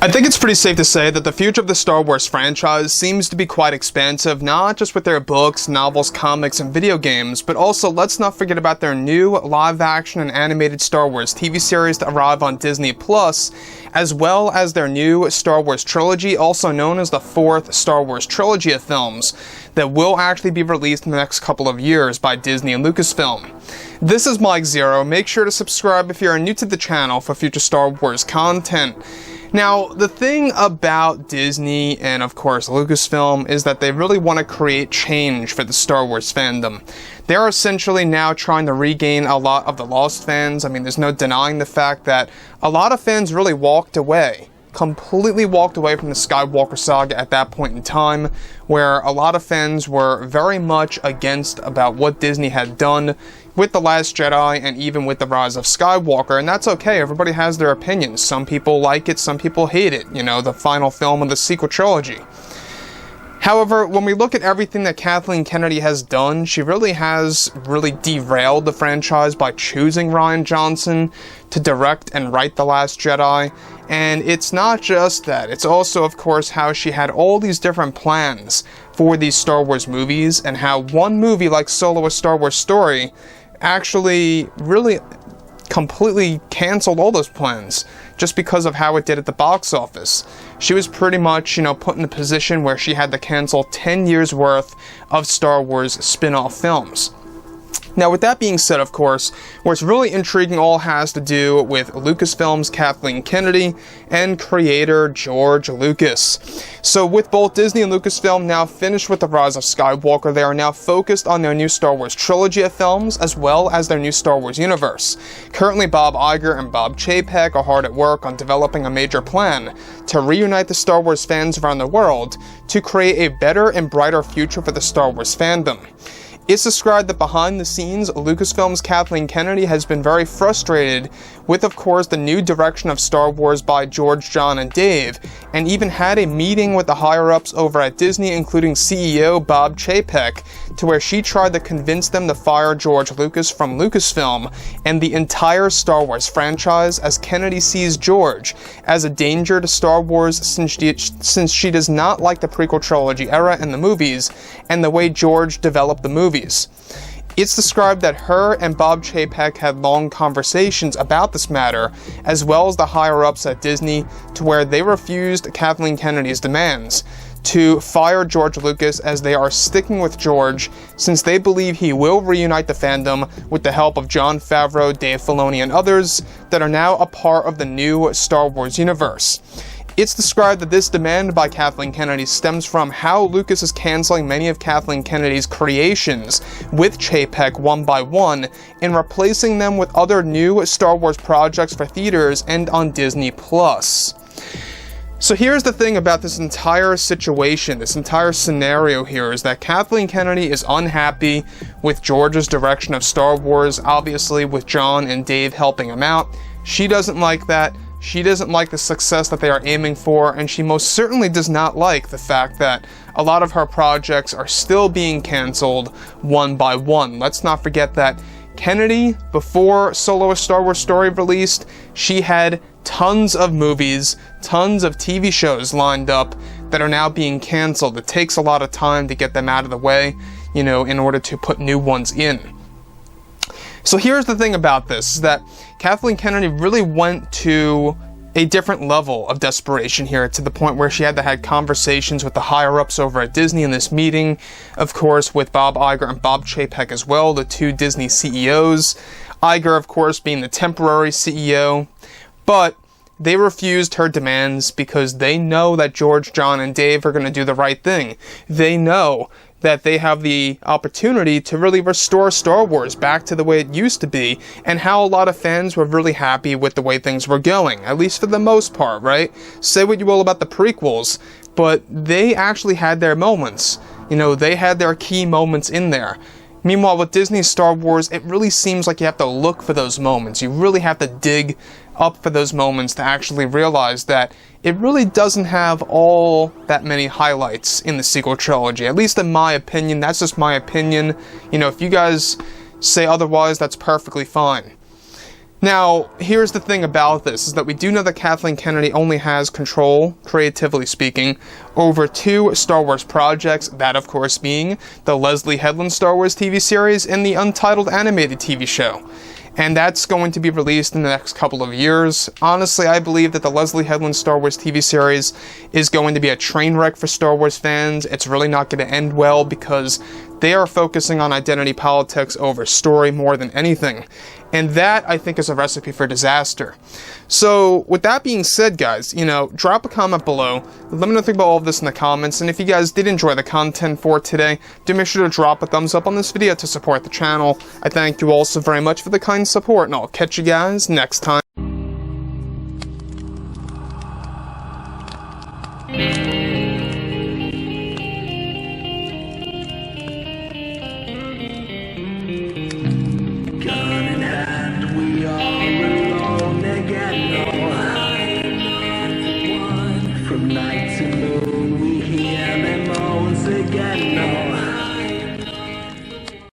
I think it's pretty safe to say that the future of the Star Wars franchise seems to be quite expansive, not just with their books, novels, comics, and video games, but also let's not forget about their new live-action and animated Star Wars TV series to arrive on Disney+, as well as their new Star Wars trilogy, also known as the fourth Star Wars trilogy of films, that will actually be released in the next couple of years by Disney and Lucasfilm. This is Mike Zero. Make sure to subscribe if you are new to the channel for future Star Wars content. Now, the thing about Disney and, of course, Lucasfilm is that they really want to create change for the Star Wars fandom. They're essentially now trying to regain a lot of the lost fans. I mean, there's no denying the fact that a lot of fans really completely walked away from the Skywalker saga at that point in time, where a lot of fans were very much against about what Disney had done with The Last Jedi and even with The Rise of Skywalker, and that's okay. Everybody has their opinions. Some people like it, some people hate it, you know, the final film of the sequel trilogy. However, when we look at everything that Kathleen Kennedy has done, she really has derailed the franchise by choosing Rian Johnson to direct and write The Last Jedi. And it's not just that, it's also, of course, how she had all these different plans for these Star Wars movies, and how one movie like Solo: A Star Wars Story actually really completely canceled all those plans just because of how it did at the box office. She was pretty much, put in a position where she had to cancel 10 years worth of Star Wars spin-off films. Now, with that being said, of course, what's really intriguing all has to do with Lucasfilm's Kathleen Kennedy and creator George Lucas. So with both Disney and Lucasfilm now finished with The Rise of Skywalker, they are now focused on their new Star Wars trilogy of films, as well as their new Star Wars universe. Currently, Bob Iger and Bob Chapek are hard at work on developing a major plan to reunite the Star Wars fans around the world to create a better and brighter future for the Star Wars fandom. It's described that behind the scenes, Lucasfilm's Kathleen Kennedy has been very frustrated with, of course, the new direction of Star Wars by George, John, and Dave, and even had a meeting with the higher-ups over at Disney, including CEO Bob Chapek, to where she tried to convince them to fire George Lucas from Lucasfilm and the entire Star Wars franchise, as Kennedy sees George as a danger to Star Wars since she does not like the prequel trilogy era and the movies, and the way George developed the movies. It's described that her and Bob Chapek had long conversations about this matter, as well as the higher-ups at Disney, to where they refused Kathleen Kennedy's demands to fire George Lucas, as they are sticking with George since they believe he will reunite the fandom with the help of Jon Favreau, Dave Filoni, and others that are now a part of the new Star Wars universe. It's described that this demand by Kathleen Kennedy stems from how Lucas is canceling many of Kathleen Kennedy's creations with Chapek one by one and replacing them with other new Star Wars projects for theaters and on Disney+. So here's the thing about this entire situation, this entire scenario here, is that Kathleen Kennedy is unhappy with George's direction of Star Wars, obviously with John and Dave helping him out. She doesn't like that. She doesn't like the success that they are aiming for, and she most certainly does not like the fact that a lot of her projects are still being canceled one by one. Let's not forget that Kennedy, before Solo: A Star Wars Story released, she had tons of movies, tons of TV shows lined up that are now being canceled. It takes a lot of time to get them out of the way, in order to put new ones in. So here's the thing about this, is that Kathleen Kennedy really went to a different level of desperation here, to the point where she had to have conversations with the higher-ups over at Disney in this meeting, of course, with Bob Iger and Bob Chapek as well, the two Disney CEOs. Iger, of course, being the temporary CEO, but they refused her demands because they know that George, John, and Dave are going to do the right thing. They know that they have the opportunity to really restore Star Wars back to the way it used to be, and how a lot of fans were really happy with the way things were going, at least for the most part, right? Say what you will about the prequels, but they actually had their moments. They had their key moments in there. Meanwhile, with Disney's Star Wars, it really seems like you have to look for those moments. You really have to dig up for those moments to actually realize that it really doesn't have all that many highlights in the sequel trilogy. At least in my opinion, that's just my opinion. If you guys say otherwise, that's perfectly fine. Now, here's the thing about this, is that we do know that Kathleen Kennedy only has control, creatively speaking, over 2 Star Wars projects, that of course being the Leslie Headland Star Wars TV series and the Untitled animated TV show. And that's going to be released in the next couple of years. Honestly, I believe that the Leslie Headland Star Wars TV series is going to be a train wreck for Star Wars fans. It's really not going to end well because they are focusing on identity politics over story more than anything. And that, I think, is a recipe for disaster. So, with that being said, guys, drop a comment below. Let me know what you think about all of this in the comments. And if you guys did enjoy the content for today, do make sure to drop a thumbs up on this video to support the channel. I thank you all so very much for the kind support, and I'll catch you guys next time.